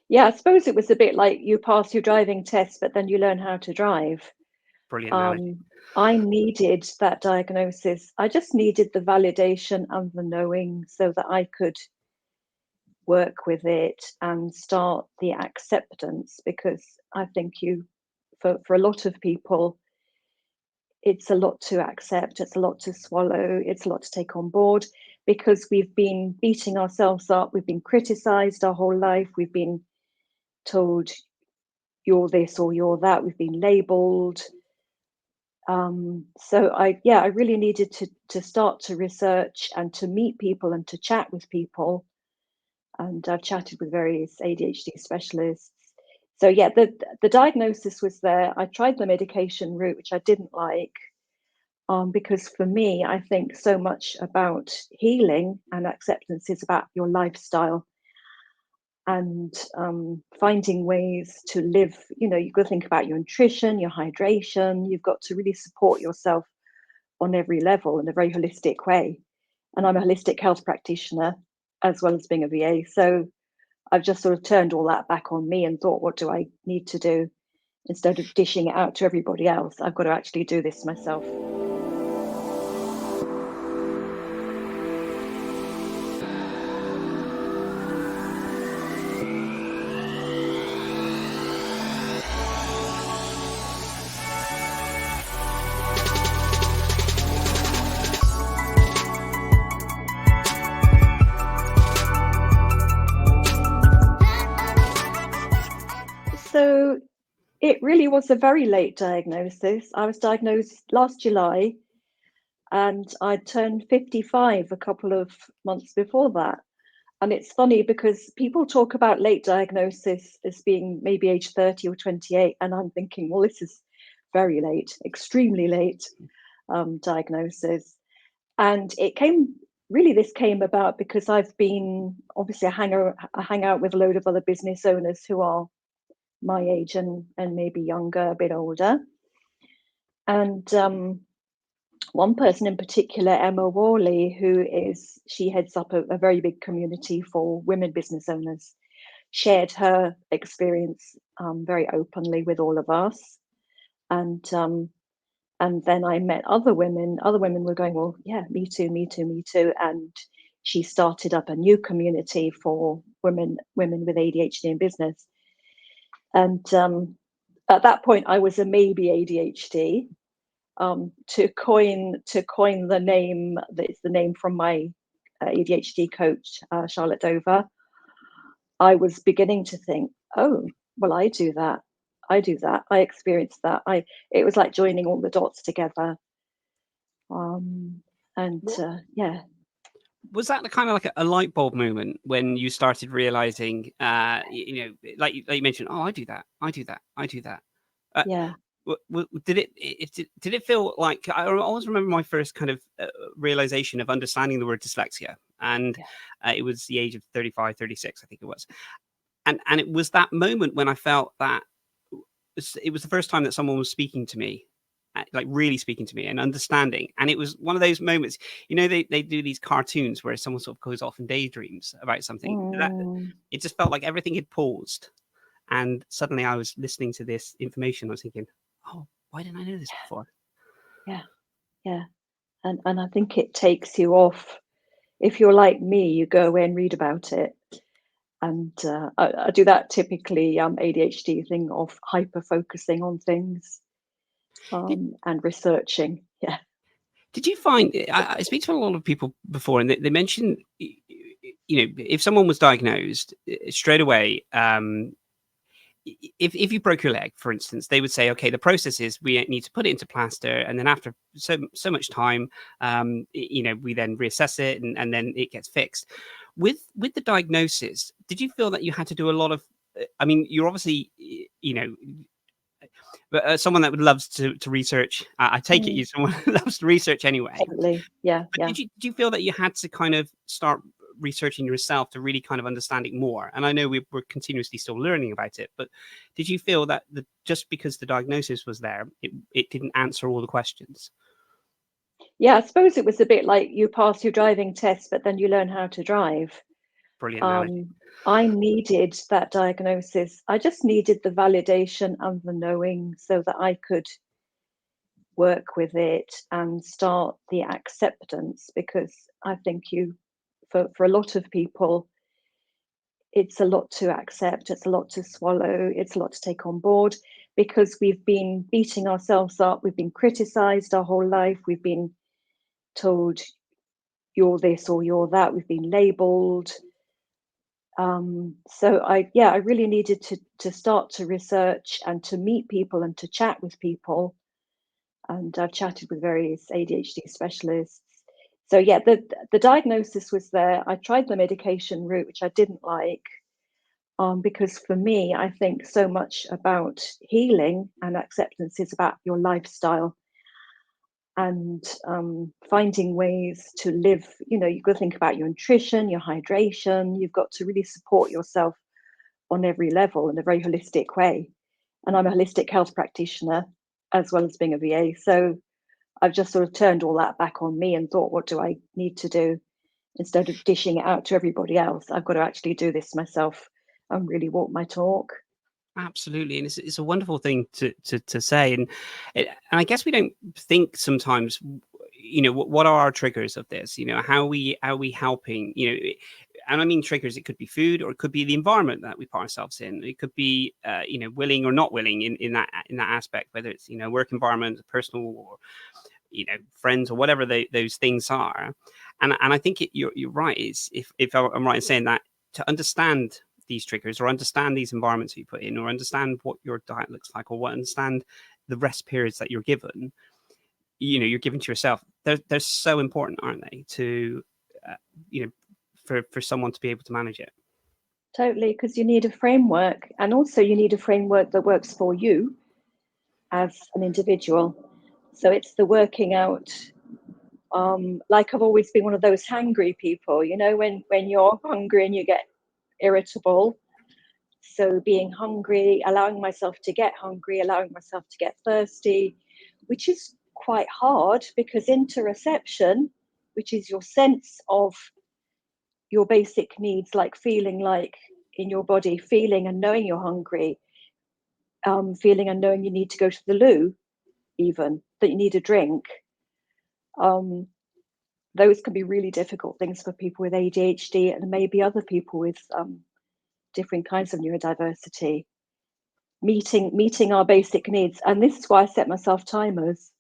Yeah, I suppose it was a bit like you pass your driving test, but then you learn how to drive. Brilliant analogy. Um, I needed that diagnosis. I just needed the validation and the knowing so that I could work with it and start the acceptance, because I think for a lot of people, it's a lot to accept, it's a lot to swallow, it's a lot to take on board, because we've been beating ourselves up, we've been criticized our whole life, we've been told you're this or you're that, we've been labeled. So I really needed to start to research and to meet people and to chat with people. And I've chatted with various ADHD specialists. So yeah, the diagnosis was there. I tried the medication route, which I didn't like, because for me, I think so much about healing and acceptance is about your lifestyle and finding ways to live. You've got to think about your nutrition, your hydration. You've got to really support yourself on every level in a very holistic way. And I'm a holistic health practitioner as well as being a VA. So I've just sort of turned all that back on me and thought, what do I need to do? Instead of dishing it out to everybody else, I've got to actually do this myself. So it really was a very late diagnosis. I was diagnosed last July and I turned 55 a couple of months before that. And it's funny because people talk about late diagnosis as being maybe age 30 or 28. And I'm thinking, well, this is very late, extremely late diagnosis. And this came about because I've been, obviously, I hang out with a load of other business owners who are my age and maybe younger, a bit older. And one person in particular, Emma Worley, she heads up a very big community for women business owners, shared her experience very openly with all of us. And then I met other women. Other women were going, well, yeah, me too, me too, me too. And she started up a new community for women with ADHD in business. And at that point, I was a maybe ADHD. To coin the name, that's the name from my ADHD coach, Charlotte Dover, I was beginning to think, oh, well, I do that. I experienced that. It was like joining all the dots together. And yeah. Was that kind of like a light bulb moment when you started realizing, like you mentioned, oh, I do that, I do that, I do that. Yeah. Did it feel like, I always remember my first kind of realization of understanding the word dyslexia, and it was the age of 35, 36, I think it was. And it was that moment when I felt that it was the first time that someone was speaking to me, like really speaking to me and understanding. And it was one of those moments, they do these cartoons where someone sort of goes off and daydreams about something. That it just felt like everything had paused. And suddenly I was listening to this information. I was thinking, oh, why didn't I know this before? Yeah. Yeah. And I think it takes you off. If you're like me, you go away and read about it. And I do that typically, ADHD thing of hyper focusing on things and researching. Yeah. Did you find, I speak to a lot of people before, and they mention, if someone was diagnosed straight away, if you broke your leg, for instance, they would say, okay, the process is we need to put it into plaster, and then after so much time, we then reassess it, and then it gets fixed. With the diagnosis, did you feel that you had to do a lot of? I mean, you're obviously, but someone that would loves to research. I take it you're someone who loves to research anyway. Totally. Yeah. But Yeah. did you feel that you had to kind of start researching yourself to really kind of understand it more? And I know we're continuously still learning about it, but did you feel that just because the diagnosis was there, it didn't answer all the questions? Yeah. I suppose it was a bit like you pass your driving test, but then you learn how to drive. Brilliant analogy. I needed that diagnosis. I just needed the validation and the knowing so that I could work with it and start the acceptance, because I think for a lot of people, it's a lot to accept, it's a lot to swallow, it's a lot to take on board, because we've been beating ourselves up, we've been criticized our whole life, we've been told you're this or you're that, we've been labeled. So I really needed to start to research and to meet people and to chat with people. And I've chatted with various ADHD specialists. So yeah, the diagnosis was there. I tried the medication route, which I didn't like, because for me, I think so much about healing and acceptance is about your lifestyle and finding ways to live. You've got to think about your nutrition, your hydration. You've got to really support yourself on every level in a very holistic way. And I'm a holistic health practitioner as well as being a VA. So I've just sort of turned all that back on me and thought, what do I need to do? Instead of dishing it out to everybody else, I've got to actually do this myself and really walk my talk. Absolutely, and it's a wonderful thing to say, and I guess we don't think sometimes, what are our triggers of this? How are we helping? And I mean triggers. It could be food, or it could be the environment that we put ourselves in. It could be willing or not willing in that aspect, whether it's work environment, personal, or friends, or whatever those things are. And I think you're right. Is if I'm right in saying that, to understand these triggers, or understand these environments you put in, or understand what your diet looks like, or understand the rest periods that you're given, you're given to yourself. They're so important, aren't they, to for someone to be able to manage it. Totally, because you need a framework, and also you need a framework that works for you as an individual. So it's the working out. Like I've always been one of those hangry people, when you're hungry and you get irritable. So being hungry, allowing myself to get hungry, allowing myself to get thirsty, which is quite hard, because interoception, which is your sense of your basic needs, like feeling like in your body, feeling and knowing you're hungry, feeling and knowing you need to go to the loo, even that you need a drink. Those can be really difficult things for people with ADHD and maybe other people with different kinds of neurodiversity. Meeting our basic needs, and this is why I set myself timers.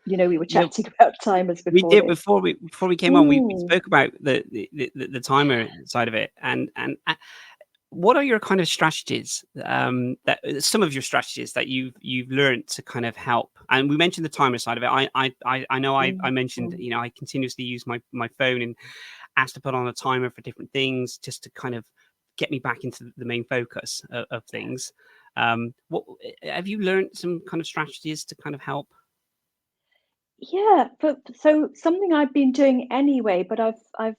We were chatting about timers before. We did before we came on. We spoke about the timer side of it, and what are your kind of strategies, that some of your strategies that you've learned to kind of help? And we mentioned the timer side of it. I know I mentioned, I continuously use my phone and ask to put on a timer for different things, just to kind of get me back into the main focus of things. What have you learned, some kind of strategies to kind of help? Yeah, but so something I've been doing anyway, but I've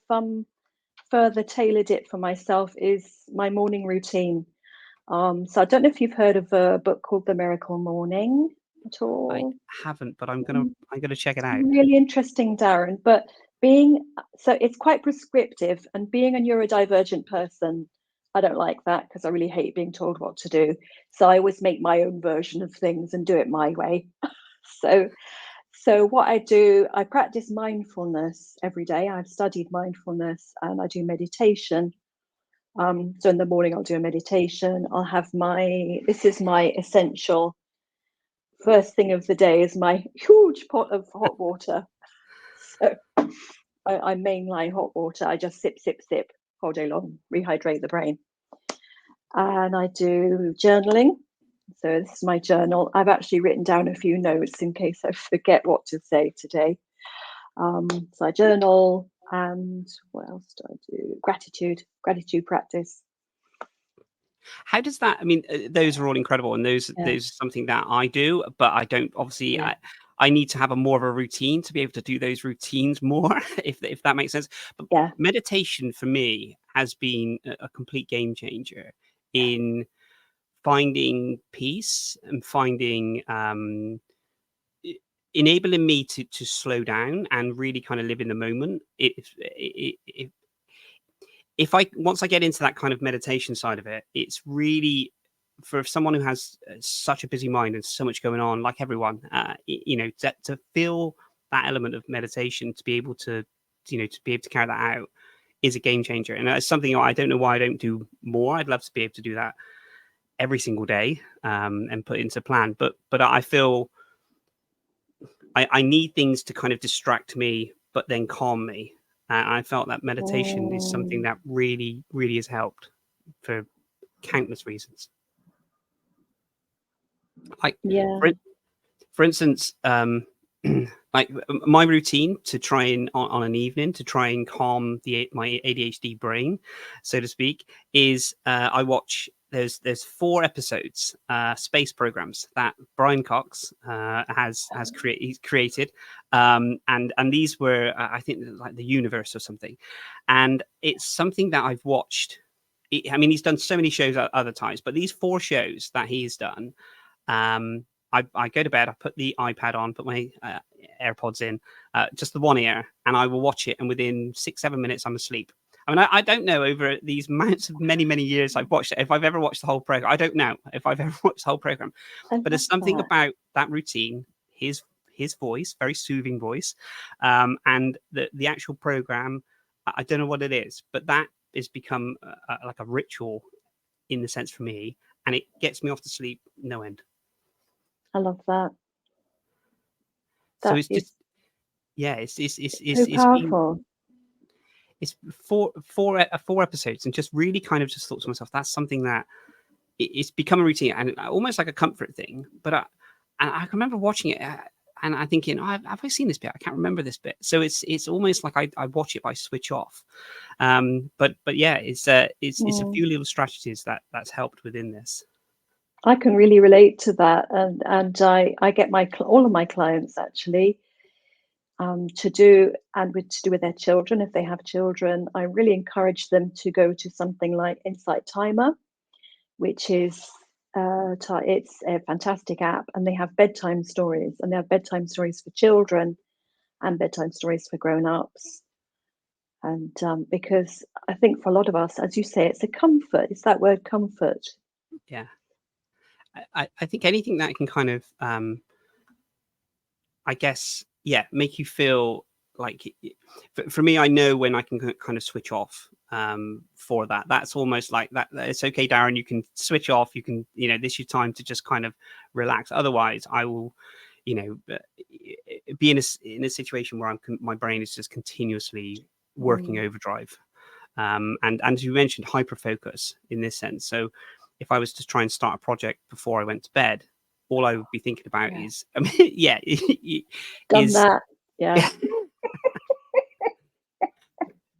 further tailored it for myself, is my morning routine. So I don't know if you've heard of a book called The Miracle Morning at I all. haven't, but I'm gonna check it out. Really interesting, Darren. But so it's quite prescriptive, and being a neurodivergent person, I don't like that, because I really hate being told what to do. So I always make my own version of things and do it my way. So what I do, I practice mindfulness every day. I've studied mindfulness, and I do meditation. So in the morning I'll do a meditation. I'll have this is my essential first thing of the day, is my huge pot of hot water. So I mainline hot water. I just sip, sip, sip all day long, rehydrate the brain. And I do journaling. So this is my journal. I've actually written down a few notes in case I forget what to say today. So I journal, and what else do I do? Gratitude practice. How does that? I mean, those are all incredible, and those are something that I do, but I don't obviously. Yeah. I need to have more of a routine to be able to do those routines more, if that makes sense. But meditation for me has been a complete game changer in finding peace and finding enabling me to slow down and really kind of live in the moment. once I get into that kind of meditation side of it, it's really for someone who has such a busy mind and so much going on, like everyone, to feel that element of meditation, to be able to carry that out is a game changer. And it's something I don't know why I don't do more. I'd love to be able to do that every single day and put into plan. But I feel I need things to kind of distract me, but then calm me. I felt that meditation is something that really, really has helped for countless reasons. Like, for instance, like my routine to try and on an evening to try and calm my ADHD brain, so to speak, is I watch. There's 4 episodes, space programs that Brian Cox has created, and these were I think like the universe or something, and it's something that I've watched. I mean, he's done so many shows at other times, but these 4 shows that he's done. I go to bed, I put the iPad on, put my AirPods in, just the one ear, and I will watch it. And within 6-7 minutes, I'm asleep. I mean, I don't know over these amounts of many years I've watched it, if I've ever watched the whole program. I don't know if I've ever watched the whole program, but there's something about that routine, his voice, very soothing voice, and the actual program. I don't know what it is, but that has become like a ritual in the sense for me, and it gets me off to sleep no end. I love that. So it's just, yeah, it's so powerful. It's 4 episodes, and just really kind of just thought to myself, that's something that it's become a routine and almost like a comfort thing. But I can remember watching it and I'm thinking, have I seen this bit? I can't remember this bit. So it's almost like I watch it, but I switch off. But yeah, it's a few little strategies that's helped within this. I can really relate to that, and I get all of my clients actually to do with their children. If they have children, I really encourage them to go to something like Insight Timer, which is it's a fantastic app, and they have bedtime stories, and they have bedtime stories for children and bedtime stories for grown-ups. And because I think for a lot of us, as you say, it's a comfort. It's that word comfort. Yeah. I think anything that can kind of, I guess, make you feel like, for me, I know when I can kind of switch off for that. That's almost like that. It's okay, Darren, you can switch off. You can, this is your time to just kind of relax. Otherwise, I will, be in a situation where my brain is just continuously working overdrive. And as you mentioned, hyper focus in this sense. So if I was to try and start a project before I went to bed, all I would be thinking about is, I mean, done that. Yeah.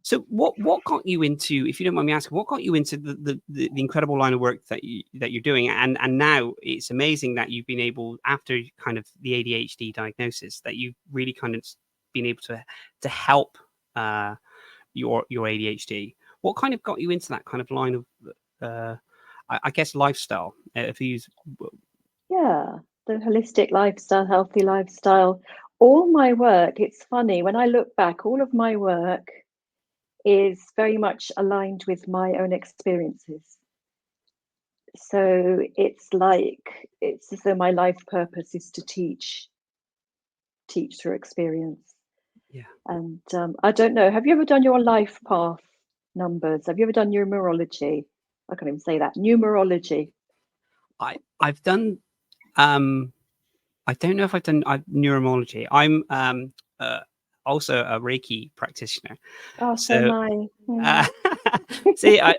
So what got you into, if you don't mind me asking, what got you into the incredible line of work that you're doing? And now it's amazing that you've been able, after kind of the ADHD diagnosis, that you've really kind of been able to help your ADHD. What kind of got you into that kind of line of I guess lifestyle? If you use the holistic lifestyle, healthy lifestyle. All my work, it's funny, when I look back, all of my work is very much aligned with my own experiences. So it's as though my life purpose is to teach through experience. Yeah. And I don't know, have you ever done your life path numbers? Have you ever done numerology? I can't even say that. Numerology. I've done I don't know if I've done numerology. I'm also a Reiki practitioner. Oh, so am I. See, I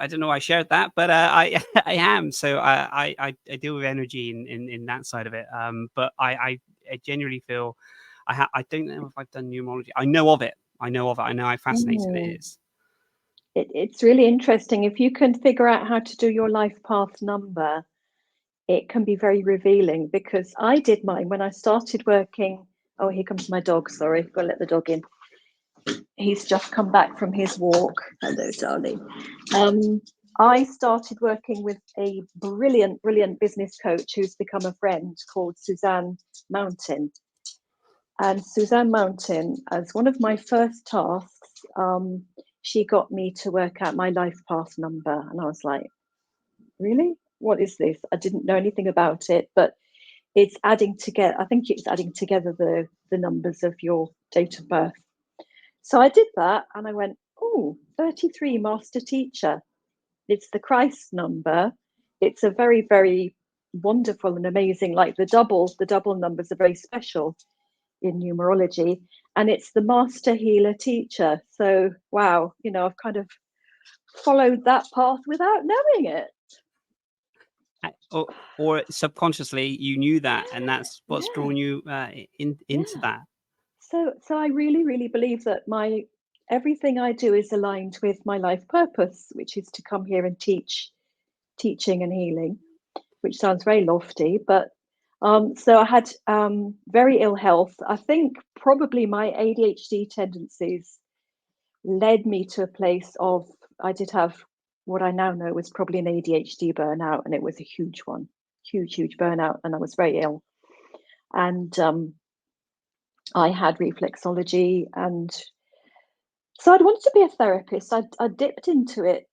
don't know. I shared that, but I am. So I deal with energy in that side of it. But I genuinely feel I don't know if I've done numerology. I know of it. I know how fascinating it is. It's really interesting. If you can figure out how to do your life path number, it can be very revealing, because I did mine when I started working. Oh, here comes my dog. Sorry, got to let the dog in. He's just come back from his walk. Hello, darling. I started working with a brilliant business coach who's become a friend, called Suzanne Mountain. And Suzanne Mountain, as one of my first tasks, she got me to work out my life path number. And I was like, really? What is this? I didn't know anything about it, but it's adding together. I think it's adding together the numbers of your date of birth. So I did that and I went, oh, 33 master teacher. It's the Christ number. It's a very, very wonderful and amazing, like the double numbers are very special in numerology. And it's the master healer teacher. So, wow, I've kind of followed that path without knowing it. Or subconsciously you knew that, and that's what's drawn you into that. So I really, really believe that everything I do is aligned with my life purpose, which is to come here and teaching and healing, which sounds very lofty, but so I had very ill health. I think probably my ADHD tendencies led me to a place of, I did have what I now know was probably an ADHD burnout, and it was a huge one, huge burnout, and I was very ill. And I had reflexology, and so I'd wanted to be a therapist. I dipped into it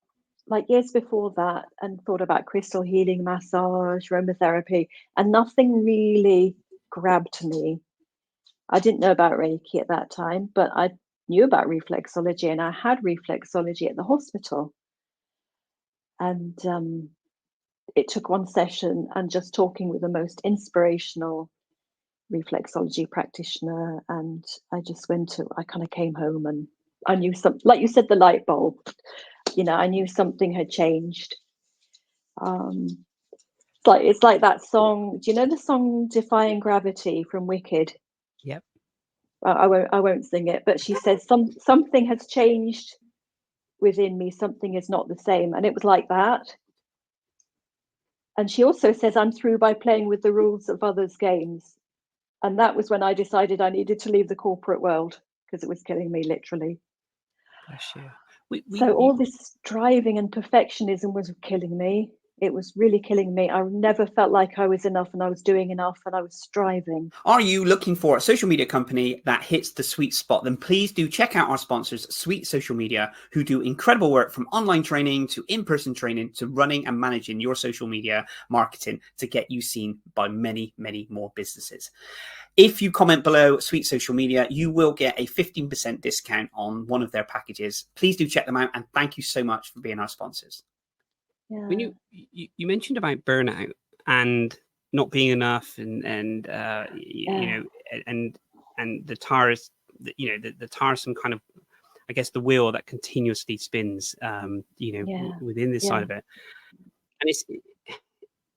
like years before that and thought about crystal healing, massage, aromatherapy, and nothing really grabbed me. I didn't know about Reiki at that time, but I knew about reflexology, and I had reflexology at the hospital. And it took one session and just talking with the most inspirational reflexology practitioner, and I kind of came home and I knew something, like you said, the light bulb, I knew something had changed. It's like that song. Do you know the song Defying Gravity from Wicked? Yep. I won't sing it, but she says something has changed within me, something is not the same, and it was like that. And she also says, I'm through by playing with the rules of others' games. And that was when I decided I needed to leave the corporate world because it was killing me, literally. Bless you. So all this driving and perfectionism was killing me. It was really killing me. I never felt like I was enough and I was doing enough and I was striving. Are you looking for a social media company that hits the sweet spot? Then please do check out our sponsors, Sweet Social Media, who do incredible work from online training to in-person training to running and managing your social media marketing to get you seen by many, many more businesses. If you comment below Sweet Social Media, you will get a 15% discount on one of their packages. Please do check them out, and thank you so much for being our sponsors. Yeah. When you mentioned about burnout and not being enough, and the tiresome, the tiresome kind of, I guess, the wheel that continuously spins, within this side of it, and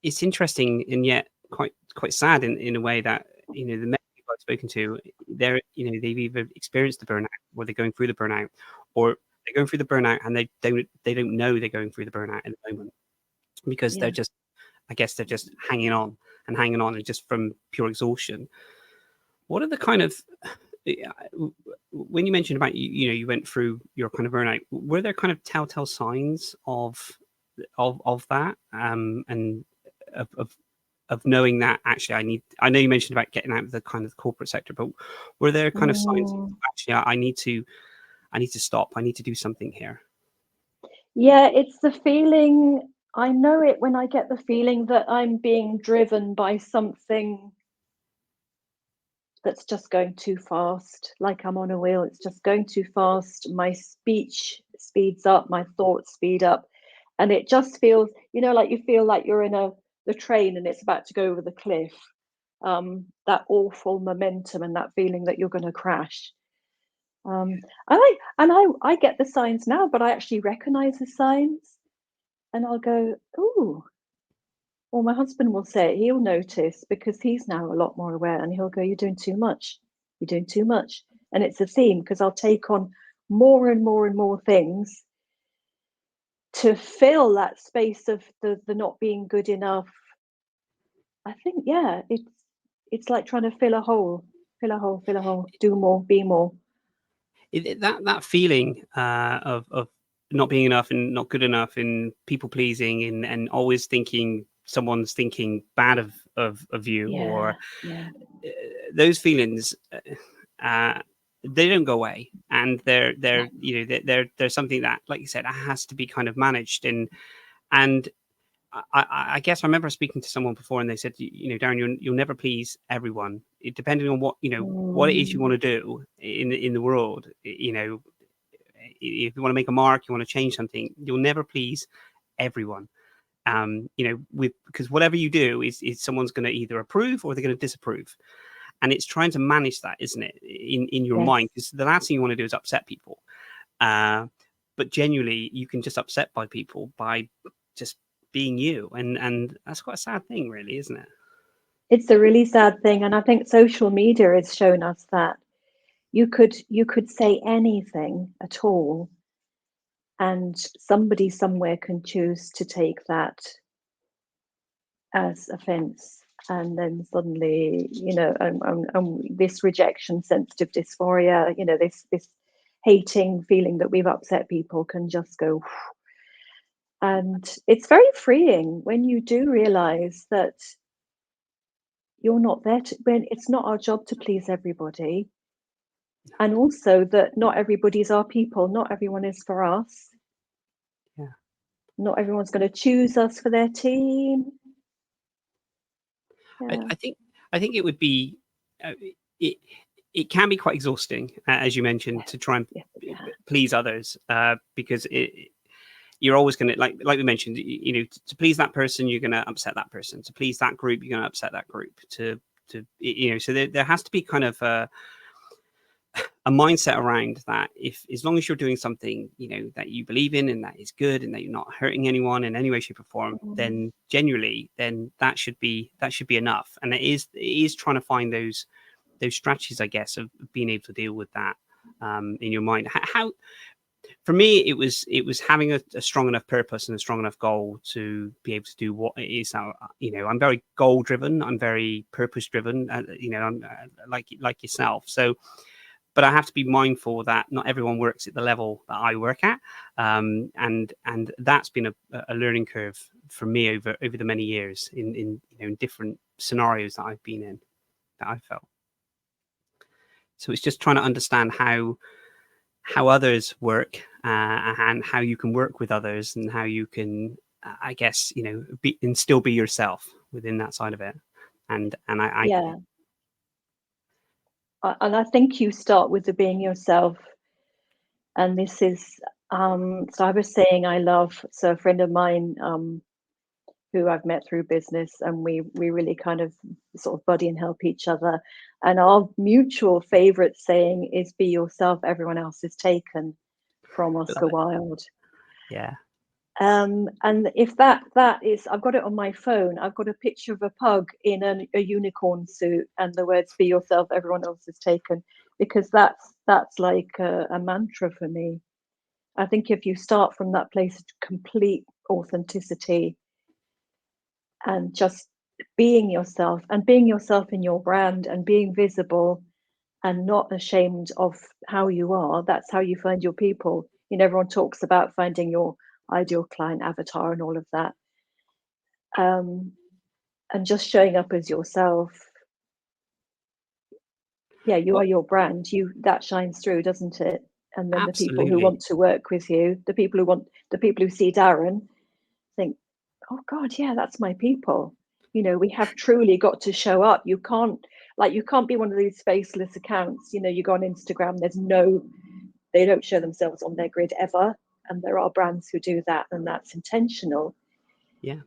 it's interesting and yet quite sad in a way that the many people I've spoken to, they've either experienced the burnout, or they're going through the burnout, or they're going through the burnout and they don't know they're going through the burnout at the moment, because they're just hanging on and just from pure exhaustion. What are the kind of, when you mentioned about you went through your kind of burnout, were there kind of telltale signs of that, and of knowing that actually I know you mentioned about getting out of the kind of corporate sector, but were there kind of signs of actually I need to stop, I need to do something here? Yeah, it's the feeling. I know it when I get the feeling that I'm being driven by something that's just going too fast, like I'm on a wheel, it's just going too fast. My speech speeds up, my thoughts speed up, and it just feels, like you feel like you're in the train and it's about to go over the cliff. That awful momentum and that feeling that you're going to crash. I get the signs now, but I actually recognize the signs, and I'll go, "Ooh." Well, my husband will say it. He'll notice because he's now a lot more aware, and he'll go, "You're doing too much. You're doing too much." And it's a theme because I'll take on more and more and more things to fill that space of the not being good enough. I think, yeah, it's like trying to fill a hole, do more, be more. That feeling of not being enough and not good enough and people pleasing and always thinking someone's thinking bad of you, or those feelings, they don't go away, and they're something that, like you said, has to be kind of managed. And I guess I remember speaking to someone before, and they said, Darren, you'll never please everyone. Depending on what what it is you want to do in the world, if you want to make a mark, you want to change something, you'll never please everyone. Because whatever you do is someone's going to either approve or they're going to disapprove, and it's trying to manage that, isn't it, in your mind? Because the last thing you want to do is upset people. But genuinely, you can just upset by people by just being you, and that's quite a sad thing, really, isn't it? It's a really sad thing, and I think social media has shown us that you could say anything at all, and somebody somewhere can choose to take that as offense, and then suddenly, this rejection, sensitive dysphoria, this hating feeling that we've upset people can just go. And it's very freeing when you do realize that you're not there when it's not our job to please everybody, and also that not everybody's our people, not everyone is for us. Not everyone's going to choose us for their team. I think it would be it can be quite exhausting, as you mentioned, to try and please others, because you're always going to, like we mentioned, to please that person, you're going to upset that person. To please that group, you're going to upset that group. So there has to be kind of a mindset around that. If, as long as you're doing something, that you believe in and that is good, and that you're not hurting anyone in any way, shape, or form, then genuinely, then that should be enough. And it is trying to find those strategies, I guess, of being able to deal with that in your mind. How for me, it was having a strong enough purpose and a strong enough goal to be able to do what it is. I'm very goal driven. I'm very purpose driven. I'm like yourself. So, but I have to be mindful that not everyone works at the level that I work at, and that's been a learning curve for me over the many years in different scenarios that I've been in, that I felt. So it's just trying to understand how others work, and how you can work with others, and how you can, I guess, be and still be yourself within that side of it. And I think you start with the being yourself, and this is so I was saying so a friend of mine who I've met through business, and we really kind of sort of buddy and help each other, and our mutual favorite saying is, be yourself, everyone else is taken, from Oscar Wilde. And if that is, I've got it on my phone, I've got a picture of a pug in a unicorn suit, and the words, be yourself, everyone else is taken, because that's like a mantra for me. I think if you start from that place of complete authenticity and just being yourself, and being yourself in your brand, and being visible and not ashamed of how you are, that's how you find your people. Everyone talks about finding your ideal client avatar and all of that, and just showing up as yourself. You are your brand. That shines through, doesn't it? And then absolutely. The people who want to work with you, the people who see Darren, think, oh God, yeah, that's my people. We have truly got to show up. You can't be one of these faceless accounts. You go on Instagram, they don't show themselves on their grid ever. And there are brands who do that, and that's intentional.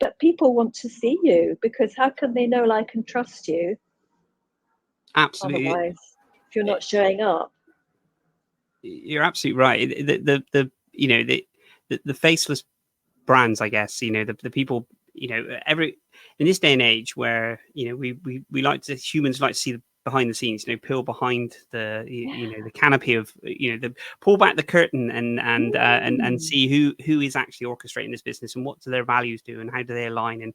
But people want to see you, because how can they know, like, and trust you? Absolutely. Otherwise, if you're not showing up. You're absolutely right. The faceless brands, I guess, the people, in this day and age where, humans like to see the behind the scenes, peel behind the, the canopy of, pull back the curtain and see who is actually orchestrating this business, and what do their values do, and how do they align, and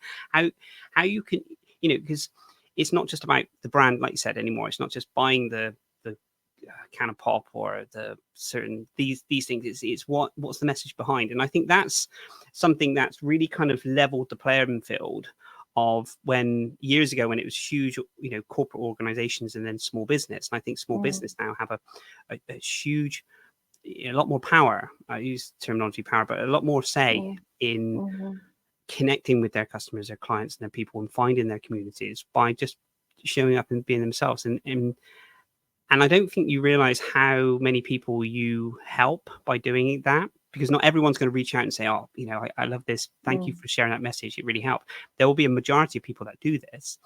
how you can, because it's not just about the brand, like you said, anymore. It's not just buying the can of pop or the certain these things. It's what's the message behind. And I think that's something that's really kind of leveled the playing field of when years ago when it was huge, corporate organizations and then small business. And I think small business now have a huge, a lot more power. I use terminology power, but a lot more say in connecting with their customers, their clients, and their people, and finding their communities by just showing up and being themselves. And I don't think you realize how many people you help by doing that, because not everyone's going to reach out and say, oh, I love this. Thank you for sharing that message. It really helped. There will be a majority of people that do this,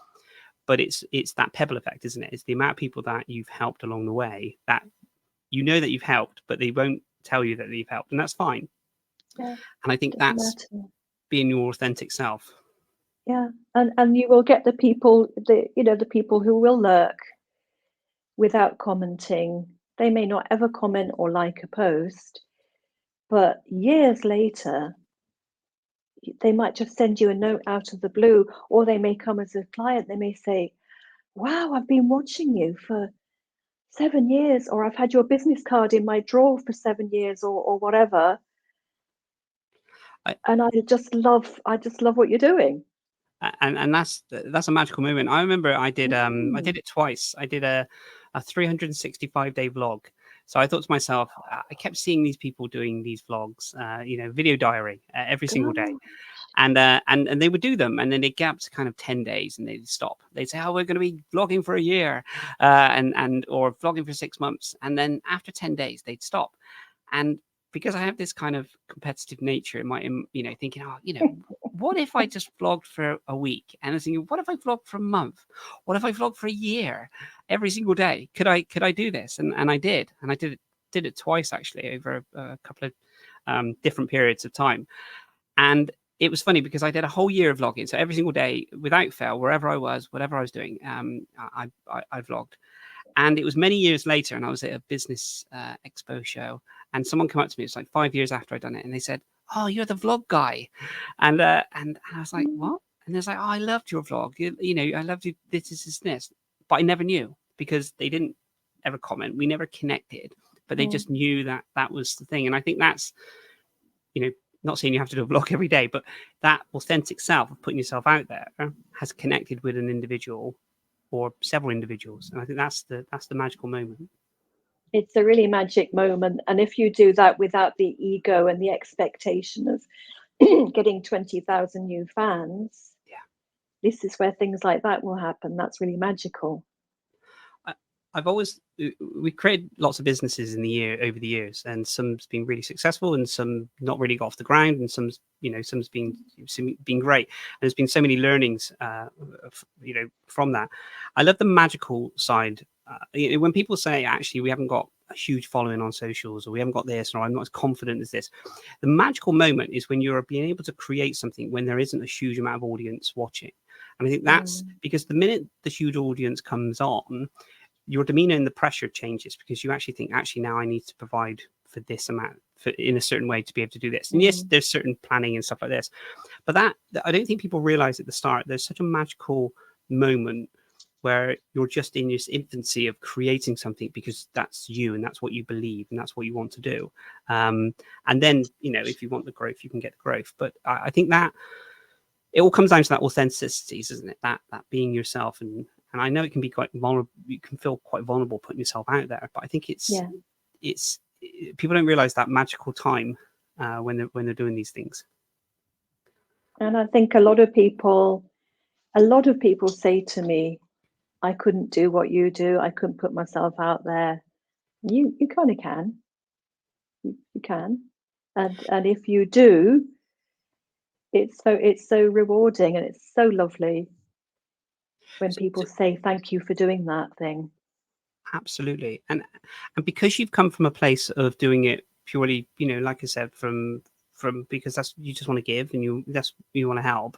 but it's that pebble effect, isn't it? It's the amount of people that you've helped along the way that that you've helped, but they won't tell you that they've helped. And that's fine. Yeah, and I think that's being your authentic self. Yeah, and you will get the people, the people who will lurk without commenting. They may not ever comment or like a post, but years later, they might just send you a note out of the blue, or they may come as a client. They may say, wow, I've been watching you for 7 years, or I've had your business card in my drawer for 7 years, or whatever. And I just love what you're doing. And that's a magical moment. I remember I did it twice. I did a 365-day vlog. So I thought to myself, I kept seeing these people doing these vlogs, video diary every single day. And they would do them, and then they'd get up to kind of 10 days and they'd stop. They'd say, oh, we're going to be vlogging for a year, or vlogging for 6 months. And then after 10 days, they'd stop. And because I have this kind of competitive nature in my, thinking, what if I just vlogged for a week? And I was thinking, what if I vlogged for a month? What if I vlogged for a year every single day? Could I do this? And I did. And I did it twice, actually, over a couple of different periods of time. And it was funny because I did a whole year of vlogging. So every single day, without fail, wherever I was, whatever I was doing, I vlogged. And it was many years later, and I was at a business expo show, and someone came up to me. It's like 5 years after I'd done it, and they said, "Oh, you're the vlog guy," and I was like, "What?" And they're like, "Oh, I loved your vlog. I loved you. This," but I never knew because they didn't ever comment. We never connected, but they just knew that was the thing. And I think that's, not saying you have to do a vlog every day, but that authentic self of putting yourself out there has connected with an individual or several individuals. And I think that's the magical moment. It's a really magic moment. And if you do that without the ego and the expectation of getting 20,000 new fans, this is where things like that will happen. That's really magical. We created lots of businesses over the years, and some's been really successful and some not really got off the ground, and some's been great. And there's been so many learnings, from that. I love the magical side. When people say, actually, we haven't got a huge following on socials, or we haven't got this, or I'm not as confident as this. The magical moment is when you're being able to create something when there isn't a huge amount of audience watching. And I think that's because the minute the huge audience comes on, your demeanor and the pressure changes, because you actually think, now I need to provide for this amount in a certain way to be able to do this. And yes, there's certain planning and stuff like this, but that I don't think people realize at the start. There's such a magical moment where you're just in this infancy of creating something because that's you and that's what you believe and that's what you want to do. And then, if you want the growth, you can get the growth. But I think that it all comes down to that authenticity, isn't it? That being yourself. And I know it can be quite vulnerable. You can feel quite vulnerable putting yourself out there, but I think it's people don't realize that magical time when they're doing these things. And I think a lot of people say to me, I couldn't do what you do. I couldn't put myself out there. You kind of can. You can. And if you do, it's so rewarding, and it's so lovely when people say thank you for doing that thing. Absolutely. And because you've come from a place of doing it purely, like I said, from because that's, you just want to give, and you want to help.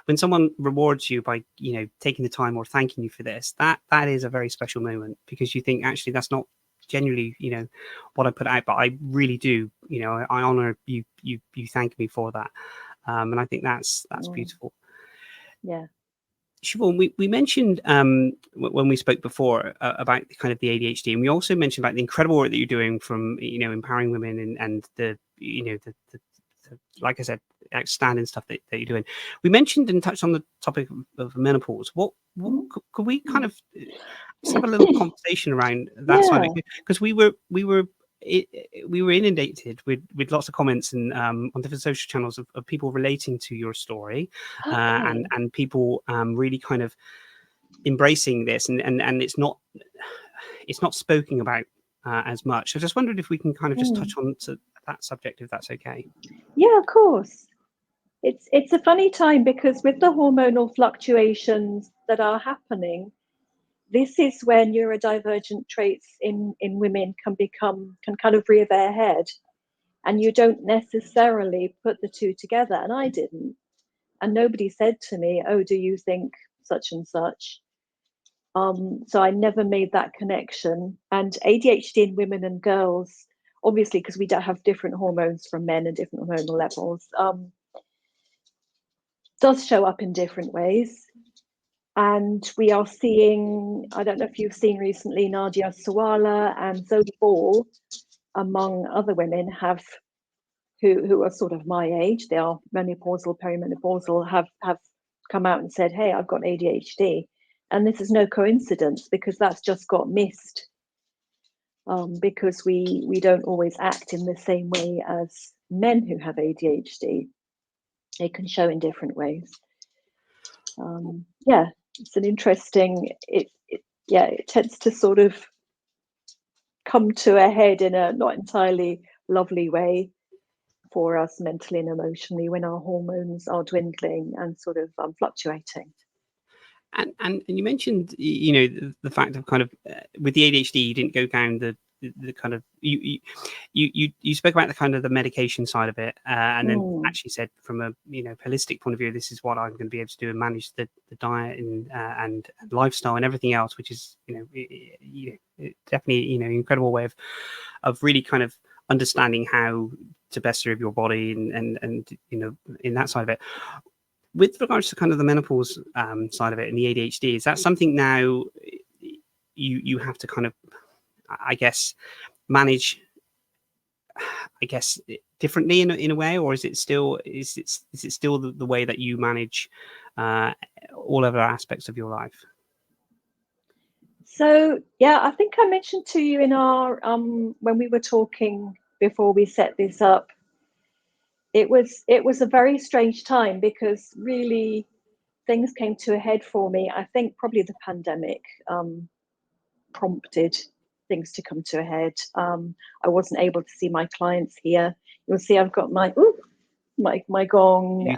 When someone rewards you by, taking the time or thanking you for this, that is a very special moment, because you think, actually, that's not genuinely, what I put out, but I really do, I honor you thank me for that. And I think that's beautiful. Yeah. Siobhan, we mentioned when we spoke before about kind of the ADHD, and we also mentioned about the incredible work that you're doing from, empowering women and the like I said, outstanding stuff that you're doing. We mentioned and touched on the topic of menopause. What could we kind of just have a little conversation around that side of it? Because we were inundated with lots of comments and on different social channels of people relating to your story, and people really kind of embracing this, and it's not spoken about as much. So I just wondered if we can kind of just touch on to that subject, if that's okay. Yeah, of course. It's a funny time, because with the hormonal fluctuations that are happening, this is where neurodivergent traits in women can kind of rear their head, and you don't necessarily put the two together. And I didn't, and nobody said to me, "Oh, do you think such and such?" So I never made that connection. And ADHD in women and girls, obviously, because we don't have different hormones from men and different hormonal levels, does show up in different ways. And we are seeing, I don't know if you've seen recently, Nadia Sawala and Zoe Ball, among other women, who are sort of my age, they are menopausal, perimenopausal, have come out and said, "Hey, I've got ADHD." And this is no coincidence, because that's just got missed, because we don't always act in the same way as men who have ADHD. It can show in different ways. It's an interesting, it tends to sort of come to a head in a not entirely lovely way for us mentally and emotionally when our hormones are dwindling and sort of fluctuating. And you mentioned, the fact of kind of with the ADHD, you didn't go down the kind of you spoke about the kind of the medication side of it, and then actually said from a holistic point of view, this is what I'm going to be able to do and manage the diet and lifestyle and everything else, which is definitely incredible way of really kind of understanding how to best serve your body and in that side of it. With regards to kind of the menopause side of it and the ADHD, is that something now you have to kind of, I guess, manage, I guess, differently in a way, or is it still the way that you manage all other aspects of your life? So I think I mentioned to you in our when we were talking before we set this up, it was a very strange time, because really things came to a head for me. I think probably the pandemic prompted things to come to a head. I wasn't able to see my clients here. You'll see I've got my gong.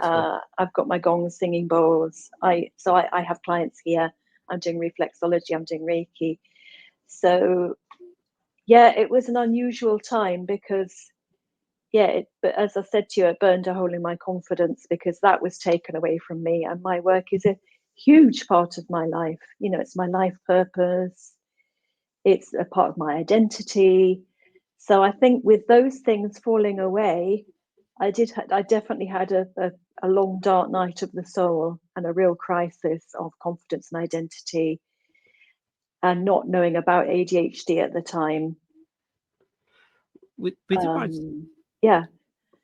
I've got my gong singing bowls. I have clients here. I'm doing reflexology. I'm doing Reiki. So it was an unusual time, because but as I said to you, it burned a hole in my confidence, because that was taken away from me, and my work is a huge part of my life. It's my life purpose. It's a part of my identity. So I think with those things falling away, I definitely had a long dark night of the soul and a real crisis of confidence and identity, and not knowing about ADHD at the time. With regards,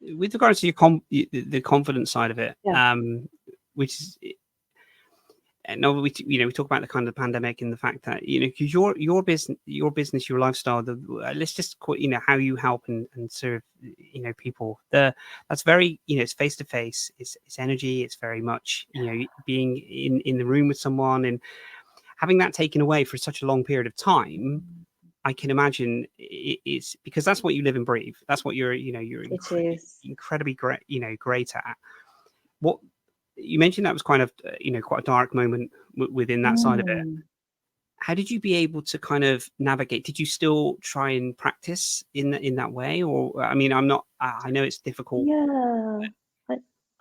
with regards to the confidence side of it, which is, no, we talk about the kind of pandemic and the fact that because your business, your lifestyle, let's just call how you help and serve people. That's very it's face to face. It's energy. It's very much being in the room with someone, and having that taken away for such a long period of time. I can imagine it's because that's what you live and breathe. That's what you're incredibly great at. What you mentioned, that was kind of quite a dark moment within that side of it. How did you be able to kind of navigate? Did you still try and practice in that way, or I mean, I know it's difficult.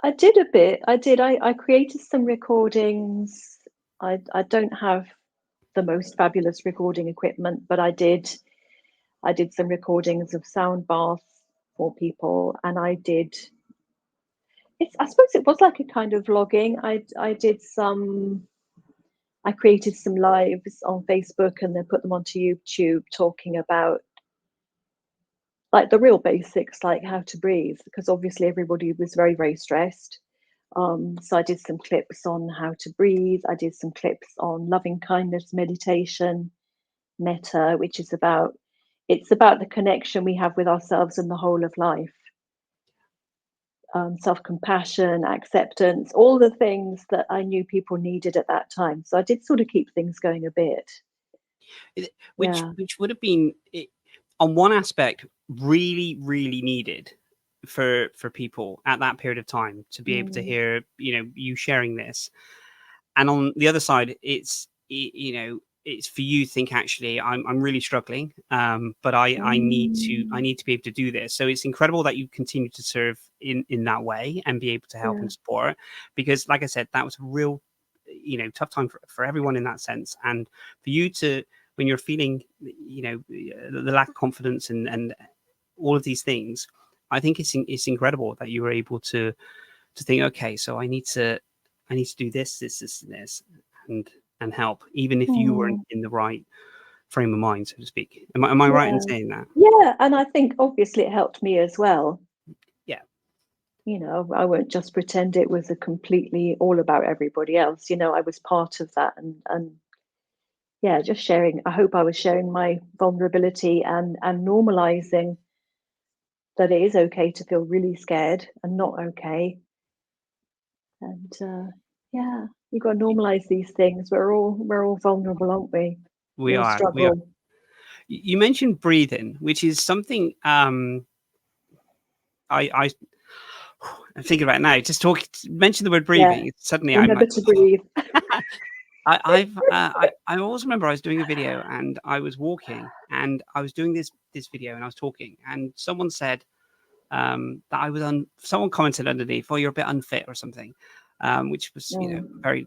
I did a bit. I created some recordings. I don't have the most fabulous recording equipment, but I did some recordings of sound baths for people, and I suppose it was like a kind of vlogging. I created some lives on Facebook and then put them onto YouTube, talking about like the real basics, like how to breathe, because obviously everybody was very, very stressed. So I did some clips on how to breathe. I did some clips on loving kindness meditation, metta, which is about, it's about the connection we have with ourselves and the whole of life. Self-compassion, acceptance, all the things that I knew people needed at that time. So I did sort of keep things going a bit. Which Yeah. would have been, on one aspect, really, really needed for people at that period of time to be able to hear, you sharing this. And on the other side, it's it's for you to think, actually, I'm really struggling, but I need to be able to do this. So it's incredible that you continue to serve in that way and be able to help and support, because, like I said, that was a real tough time for everyone in that sense. And for you to, when you're feeling the lack of confidence and all of these things, I think it's incredible that you were able to think, okay, so I need to do this, and help, even if you weren't in the right frame of mind, so to speak. Am I right in saying that? Yeah, and I think obviously it helped me as well. Yeah. I won't just pretend it was a completely all about everybody else. I was part of that, and yeah, just sharing. I hope I was sharing my vulnerability and normalizing that it is okay to feel really scared and not okay. And yeah, you got to normalize these things. We're all vulnerable, aren't we? We all are. struggle. You mentioned breathing, which is something I'm thinking about now. Just mention the word breathing. Yeah. Suddenly, I'm Remember like, to breathe. I always remember I was doing a video and I was walking and I was doing this video and I was talking, and someone said that I was someone commented underneath, "Oh, you're a bit unfit" or something, which was very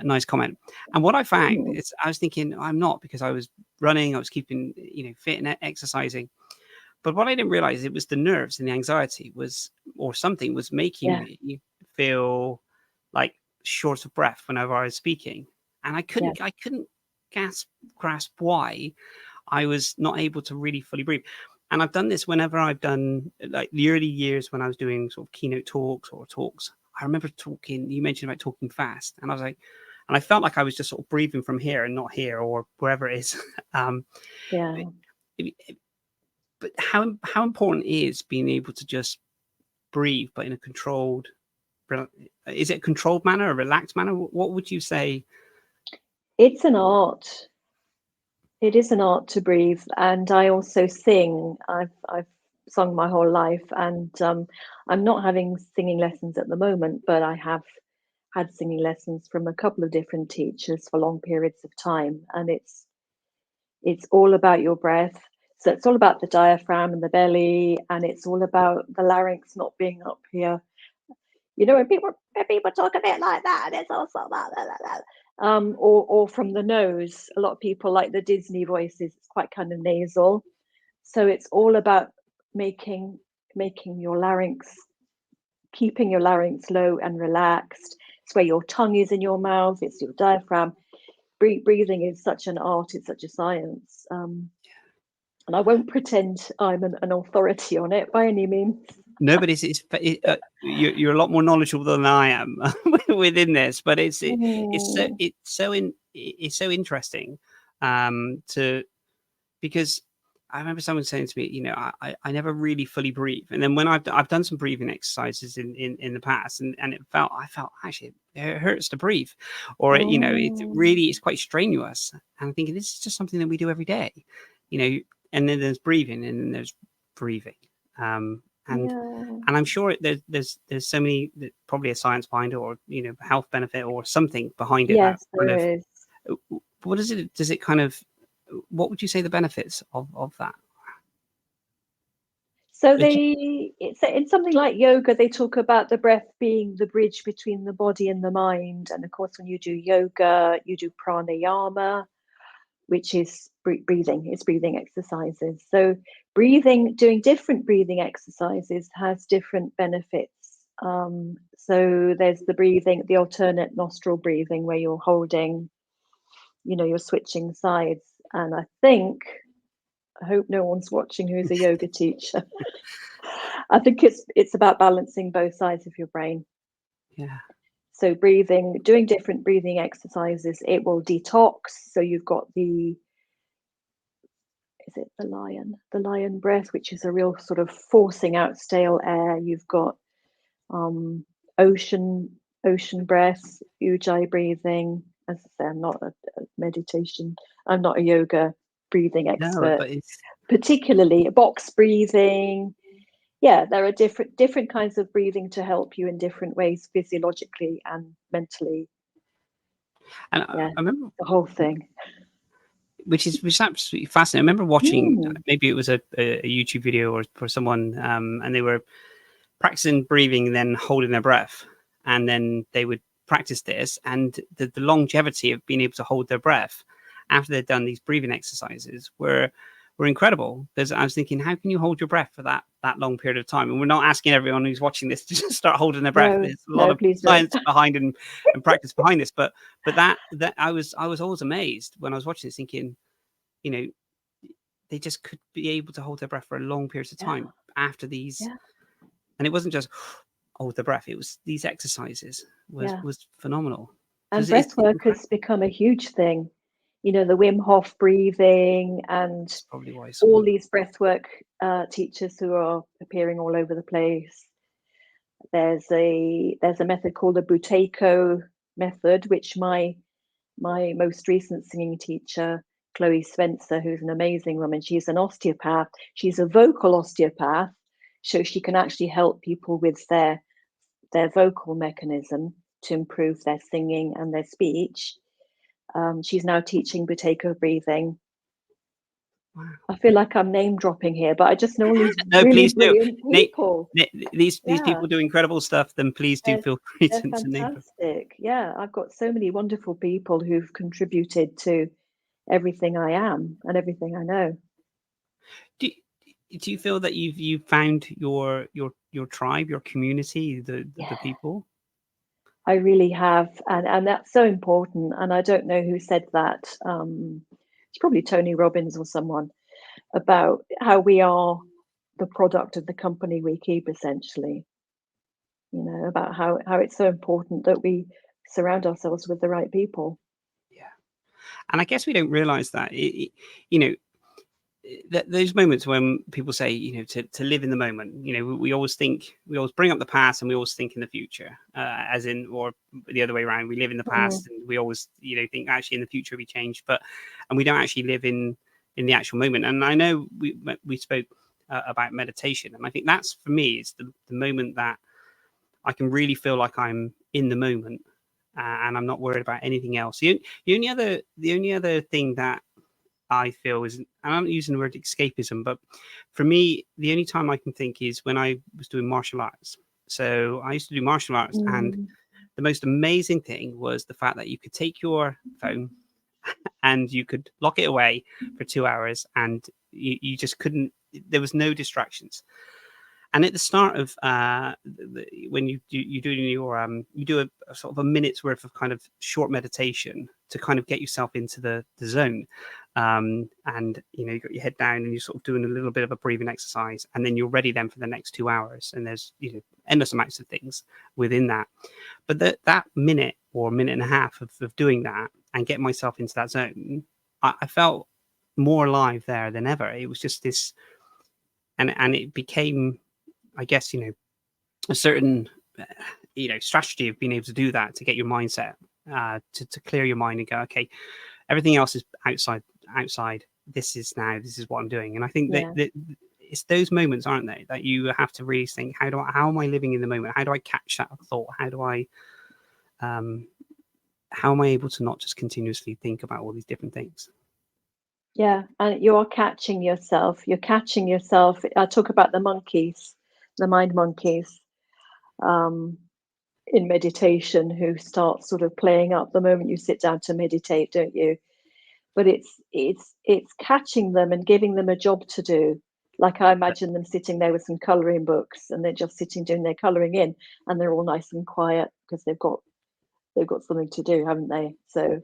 nice comment. And what I found is, I was thinking, I'm not, because I was running, I was keeping fit and exercising. But what I didn't realize, it was the nerves and the anxiety was making me feel like short of breath whenever I was speaking, and I couldn't grasp why I was not able to really fully breathe. And I've done this whenever I've done, like, the early years when I was doing sort of keynote talks or talks. I remember talking, you mentioned about talking fast, and I was like, and I felt like I was just sort of breathing from here and not here or wherever it is. Yeah. But how important is being able to just breathe, but in a controlled, is it a controlled manner, a relaxed manner? What would you say? It's an art. It is an art to breathe, and I also sing. I've sung my whole life, and I'm not having singing lessons at the moment, but I have had singing lessons from a couple of different teachers for long periods of time, and it's all about your breath. So it's all about the diaphragm and the belly, and it's all about the larynx not being up here. When people talk a bit like that, and it's also about that. Or from the nose. A lot of people like the Disney voices. It's quite kind of nasal. So it's all about making your larynx, keeping your larynx low and relaxed. It's where your tongue is in your mouth. It's your diaphragm. Breathing is such an art. It's such a science. And I won't pretend I'm an authority on it by any means. No, but you're a lot more knowledgeable than I am within this. But it's so interesting, because I remember someone saying to me, I never really fully breathe. And then when I've done some breathing exercises in the past, and I felt actually it hurts to breathe, or it's quite strenuous. And I'm thinking, this is just something that we do every day, and then there's breathing, and then there's breathing. And I'm sure there's so many, probably a science behind it, or health benefit or something behind it. Yes, there is. What is it? Does it kind of, what would you say the benefits of that? So it's in something like yoga, they talk about the breath being the bridge between the body and the mind. And of course, when you do yoga, you do pranayama, which is breathing. It's breathing exercises. So doing different breathing exercises has different benefits. So there's the alternate nostril breathing, where you're holding, you're switching sides. And I think I hope no one's watching who's a yoga teacher. I think it's about balancing both sides of your brain. Yeah. So breathing, doing different breathing exercises, it will detox. So you've got the lion breath, which is a real sort of forcing out stale air. You've got ocean breaths, ujjayi breathing. As I say, I'm not a meditation, I'm not a yoga breathing No, expert, but it's particularly box breathing. Yeah, there are different kinds of breathing to help you in different ways, physiologically and mentally. and Yeah, I remember, the whole thing. which is absolutely fascinating. I remember watching, Mm. maybe it was a YouTube video or for someone, and they were practicing breathing and then holding their breath, and then they would practice this, and the longevity of being able to hold their breath after they'd done these breathing exercises were incredible. Because I was thinking, how can you hold your breath for that long period of time? And we're not asking everyone who's watching this to just start holding their breath. No, There's a lot of please don't. science behind and practice behind this, but that I was always amazed when I was watching this, thinking, you know, they just could be able to hold their breath for a long periods of time after these. Yeah. And it wasn't just hold the breath, it was these exercises was phenomenal. And Because it's breath work has become a huge thing. You know, the Wim Hof breathing and probably why all these breath work teachers who are appearing all over the place. There's a method called the Buteyko method, which my most recent singing teacher, Chloe Spencer, who's an amazing woman, she's an osteopath. She's a vocal osteopath, so she can actually help people with their vocal mechanism to improve their singing and their speech. She's now teaching Buteyko breathing. wow. I feel like I'm name dropping here, but I just know all these No, really please do. brilliant people. These people do incredible stuff, then please do They're, feel free they're to name them. fantastic. Yeah, I've got so many wonderful people who've contributed to everything I am and everything I know. Do you feel that you've found your tribe, your community, the people? I really have, and that's so important. And I don't know who said that. It's probably Tony Robbins or someone, about how we are the product of the company we keep, essentially. You know, about how it's so important that we surround ourselves with the right people. Yeah, and I guess we don't realize that. You know, those moments when people say, you know, to live in the moment, you know, we always bring up the past and we always think in the future, as in, or the other way around, we live in the past and we always, you know, think actually in the future we change, and we don't actually live in the actual moment. And I know we spoke about meditation, and I think that's, for me, is the moment that I can really feel like I'm in the moment, and I'm not worried about anything else. The only other thing that I feel is, and I'm not using the word escapism, but for me, the only time I can think is when I was doing martial arts. So I used to do martial arts, and the most amazing thing was the fact that you could take your phone and you could lock it away for 2 hours, and you just couldn't. There was no distractions. And at the start of when you do you do a sort of a minute's worth of kind of short meditation to kind of get yourself into the zone, and you know, you got your head down and you're sort of doing a little bit of a breathing exercise, and then you're ready then for the next 2 hours. And there's, you know, endless amounts of things within that, but that minute or minute and a half of doing that and getting myself into that zone, I felt more alive there than ever. It was just this, and it became, I guess, you know, a certain, you know, strategy of being able to do that, to get your mindset, to clear your mind and go, okay, everything else is outside. This is what I'm doing. And I think that it's those moments, aren't they, that you have to really think, how am I living in the moment? How do I catch that thought? How am I able to not just continuously think about all these different things? Yeah, and you are catching yourself. You're catching yourself. I talk about the monkeys, the mind monkeys, in meditation, who start sort of playing up the moment you sit down to meditate, don't you? But it's catching them and giving them a job to do. Like, I imagine them sitting there with some colouring books, and they're just sitting doing their colouring in, and they're all nice and quiet because they've got something to do, haven't they? So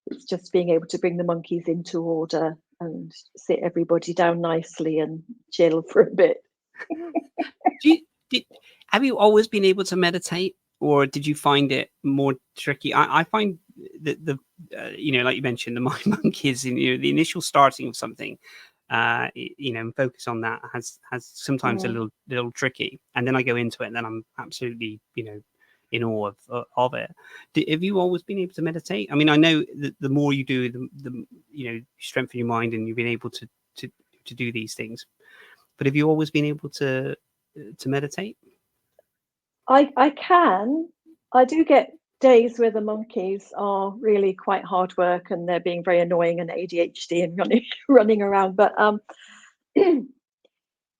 it's just being able to bring the monkeys into order and sit everybody down nicely and chill for a bit. Have you always been able to meditate, or did you find it more tricky? I find that like you mentioned, the mind monkeys, the initial starting of something, and focus on that has sometimes a little tricky, and then I go into it, and then I'm absolutely in awe of it. Have you always been able to meditate? I mean, I know that the more you do, the you strengthen your mind, and you've been able to do these things. But have you always been able to meditate? I can. I do get days where the monkeys are really quite hard work and they're being very annoying and ADHD and running around. But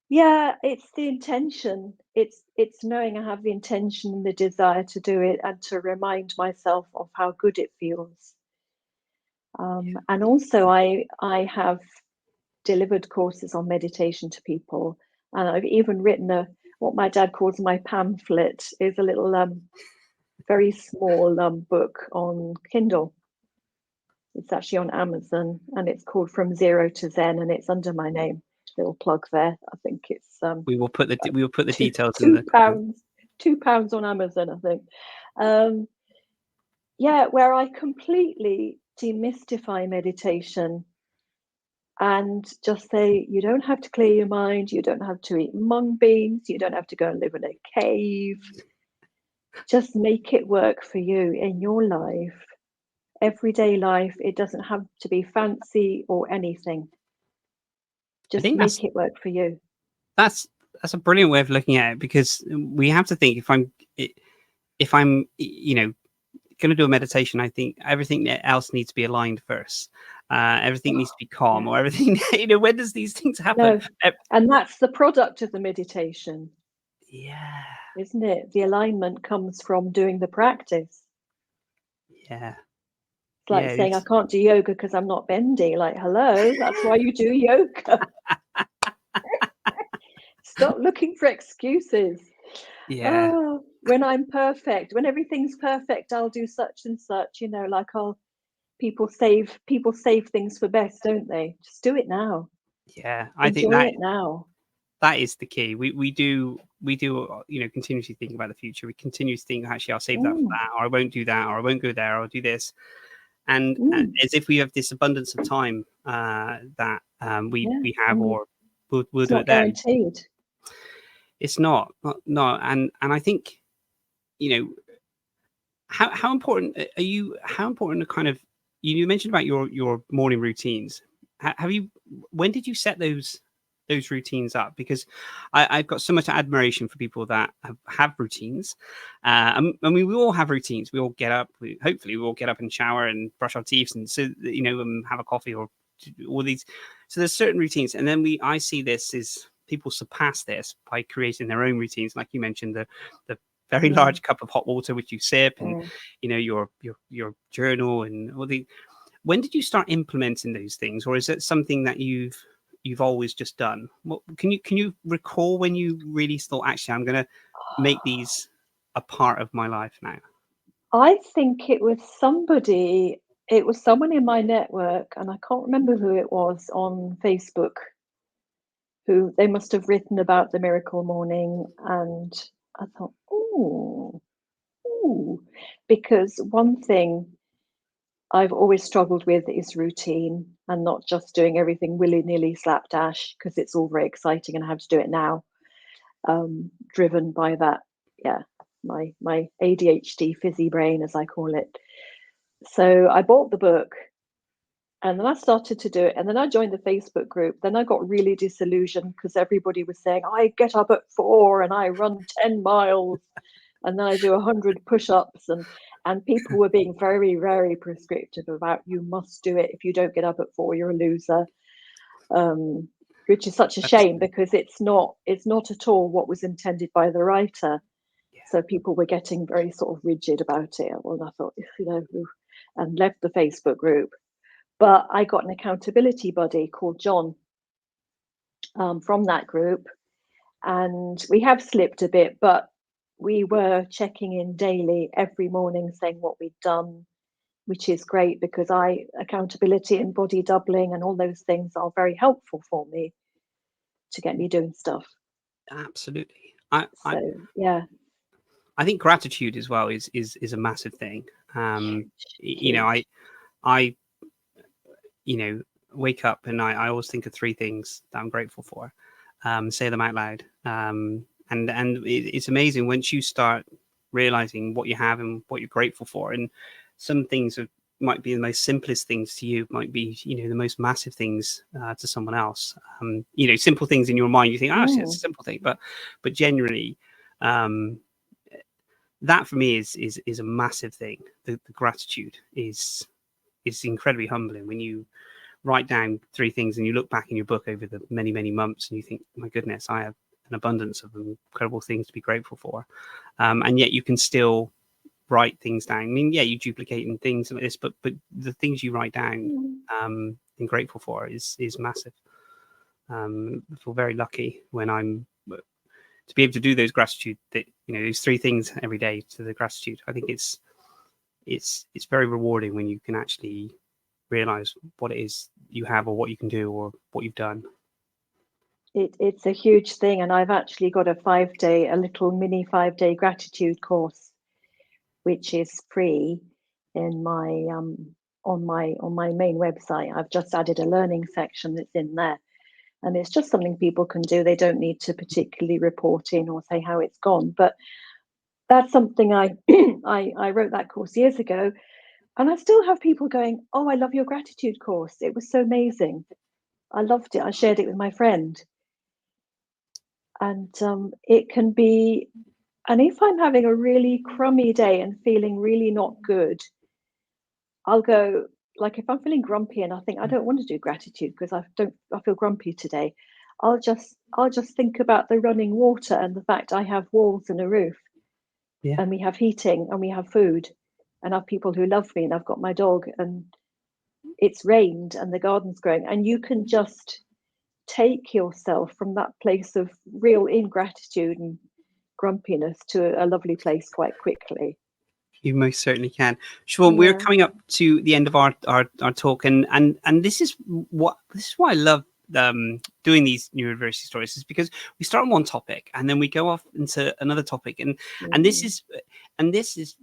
yeah, it's the intention. It's knowing I have the intention and the desire to do it, and to remind myself of how good it feels. And also, I have delivered courses on meditation to people, and I've even written what my dad calls my pamphlet, is a little very small book on Kindle. It's actually on Amazon, and it's called From Zero to Zen, and it's under my name. Little plug there. I think it's we will put the details in the £2 on Amazon, I think. Yeah, where I completely demystify meditation and just say, you don't have to clear your mind, you don't have to eat mung beans, you don't have to go and live in a cave. Just make it work for you in your life, everyday life. It doesn't have to be fancy or anything. Just make it work for you. That's a brilliant way of looking at it, because we have to think, if I'm going to do a meditation, I think everything else needs to be aligned first. Everything needs to be calm, or everything. When does these things happen? No. And that's the product of the meditation. Yeah. Isn't it? The alignment comes from doing the practice. Yeah. It's like saying, I can't do yoga because I'm not bendy. Like, hello, that's why you do yoga. Stop looking for excuses. Yeah. Oh, when I'm perfect, when everything's perfect, I'll do such and such. Like people save things for best, don't they? Just do it now. Yeah, I think it now. That is the key. We do continuously think about the future. We continuously think, actually, I'll save that for that, or I won't do that, or I won't go there, or I'll do this. And as if we have this abundance of time that we have, or we'll do it then. Guaranteed. It's not. And I think, how important are you? How important are kind of, you mentioned about your morning routines. When did you set those routines up? Because I've got so much admiration for people that have routines. I mean, we all have routines. We all get up. Hopefully, we all get up and shower and brush our teeth, and have a coffee, or all these. So there's certain routines, and then I see this as people surpass this by creating their own routines. Like you mentioned, the very large cup of hot water which you sip, and your journal, and all the. When did you start implementing those things, or is it something that you've always just done? Can you recall when you really thought, actually, I'm going to make these a part of my life now? I think it was someone in my network, and I can't remember who it was, on Facebook, who they must have written about the miracle morning, and I thought, ooh, because one thing I've always struggled with is routine, and not just doing everything willy-nilly slapdash because it's all very exciting and I have to do it now. Driven by that, my ADHD fizzy brain, as I call it. So I bought the book, and then I started to do it, and then I joined the Facebook group. Then I got really disillusioned because everybody was saying, I get up at 4 and I run 10 miles, and then I do 100 push-ups, and people were being very, very prescriptive about, you must do it. If you don't get up at 4, you're a loser. Which is such a shame, because it's not at all what was intended by the writer. So people were getting very sort of rigid about it. Well, I thought, and left the Facebook group. But I got an accountability buddy called John from that group, and we have slipped a bit, but we were checking in daily every morning, saying what we'd done, which is great because accountability and body doubling and all those things are very helpful for me to get me doing stuff. Absolutely. So yeah. I think gratitude as well is a massive thing. You know, I wake up and I always think of three things that I'm grateful for. Say them out loud. And it's amazing once you start realizing what you have and what you're grateful for. And some things might be the most simplest things to you, might be, the most massive things to someone else. Simple things in your mind, you think, oh, it's a simple thing, but generally, that for me is a massive thing. The gratitude is incredibly humbling when you write down three things and you look back in your book over the many, many months and you think, my goodness, I have an abundance of incredible things to be grateful for. And yet you can still write things down. I mean, yeah, you duplicate and things like this, but the things you write down and grateful for is massive. I feel very lucky when I'm to be able to do those gratitude, that those three things every day to the gratitude. I think it's very rewarding when you can actually realize what it is you have or what you can do or what you've done. It's a huge thing, and I've actually got a little mini 5-day gratitude course, which is free in my on my main website. I've just added a learning section that's in there, and it's just something people can do. They don't need to particularly report in or say how it's gone, but that's something I I wrote that course years ago, and I still have people going, oh, I love your gratitude course, it was so amazing, I loved it, I shared it with my friend. And it can be, and if I'm having a really crummy day and feeling really not good, I'll go, like if I'm feeling grumpy and I think I don't want to do gratitude because I feel grumpy today, I'll just think about the running water and the fact I have walls and a roof, and we have heating and we have food and I have people who love me and I've got my dog and it's rained and the garden's growing, and you can just take yourself from that place of real ingratitude and grumpiness to a lovely place quite quickly. You most certainly can. Siobhan, we're coming up to the end of our talk, and this is why I love doing these neurodiversity stories, is because we start on one topic and then we go off into another topic, and this has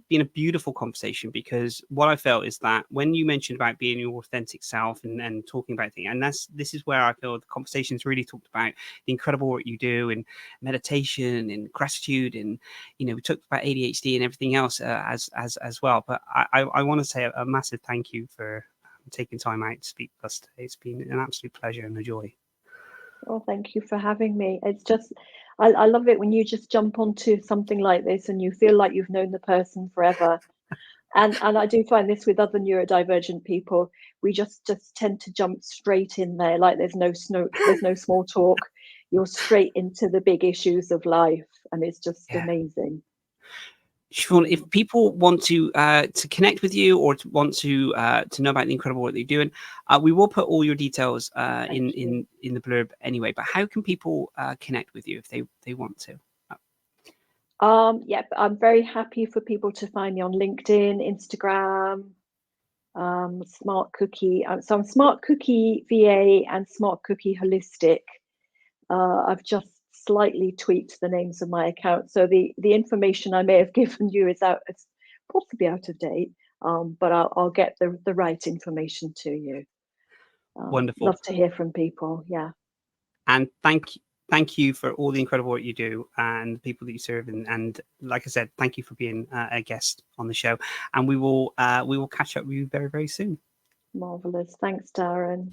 been a beautiful conversation, because what I felt is that when you mentioned about being your authentic self and talking about things, and this is where I feel the conversation's really talked about the incredible work you do in meditation and gratitude, and we talked about ADHD and everything else as well. But I want to say a massive thank you for taking time out to speak with us today. It's been an absolute pleasure and a joy. Well, thank you for having me. It's just, I love it when you just jump onto something like this and you feel like you've known the person forever. And I do find this with other neurodivergent people. We just tend to jump straight in there, like there's no small talk. You're straight into the big issues of life, and it's just amazing. Siobhan, if people want to connect with you or want to know about the incredible work that you're doing, we will put all your details in the blurb anyway. But how can people connect with you if they want to? I'm very happy for people to find me on LinkedIn, Instagram, Smart Cookie. So I'm Smart Cookie VA and Smart Cookie Holistic. I've just slightly tweaked the names of my account, so the information I may have given you is possibly out of date, but I'll get the right information to you. Wonderful. Love to hear from people. Yeah. And thank you for all the incredible work you do and the people that you serve, and like I said, thank you for being a guest on the show, and we will catch up with you very, very soon. Marvelous. Thanks, Darren.